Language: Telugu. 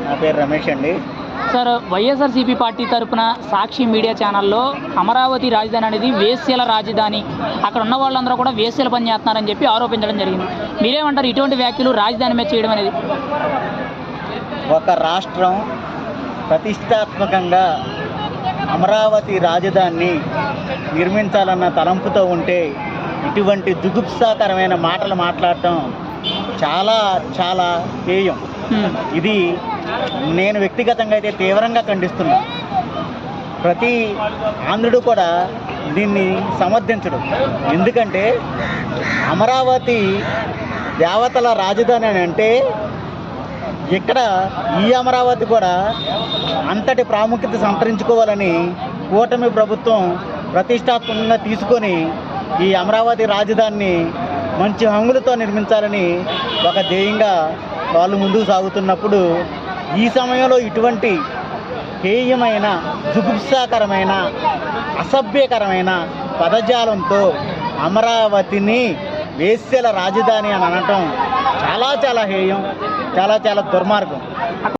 నా పేరు రమేష్ అండి. సార్, వైఎస్ఆర్సీపీ పార్టీ తరపున సాక్షి మీడియా ఛానల్లో అమరావతి రాజధాని అనేది వేశ్యల రాజధాని, అక్కడ ఉన్న వాళ్ళందరూ కూడా వేశ్యల పని చేస్తున్నారని చెప్పి ఆరోపించడం జరిగింది. మీరేమంటారు ఇటువంటి వ్యాఖ్యలు రాజధాని మీద చేయడం అనేది? ఒక రాష్ట్రం ప్రతిష్టాత్మకంగా అమరావతి రాజధానిని నిర్మించాలన్న తలంపుతో ఉంటే ఇటువంటి జుగుప్సాకరమైన మాటలు మాట్లాడటం చాలా చాలా హేయం. ఇది నేను వ్యక్తిగతంగా అయితే తీవ్రంగా ఖండిస్తున్నా. ప్రతి ఆంధ్రుడు కూడా దీన్ని సమర్థించడు. ఎందుకంటే అమరావతి దేవతల రాజధాని అని అంటే ఇక్కడ ఈ అమరావతి కూడా అంతటి ప్రాముఖ్యత సంతరించుకోవాలని కూటమి ప్రభుత్వం ప్రతిష్టాత్మకంగా తీసుకొని ఈ అమరావతి రాజధానిని మంచి హంగులతో నిర్మించాలని ఒక ధ్యేయంగా వాళ్ళు ముందుకు సాగుతున్నప్పుడు ఈ సమయంలో ఇటువంటి హేయమైన జుగుప్సాకరమైన అసభ్యకరమైన పదజాలంతో అమరావతిని వేశ్యల రాజధాని అని అనటం చాలా చాలా హేయం, చాలా చాలా దుర్మార్గం.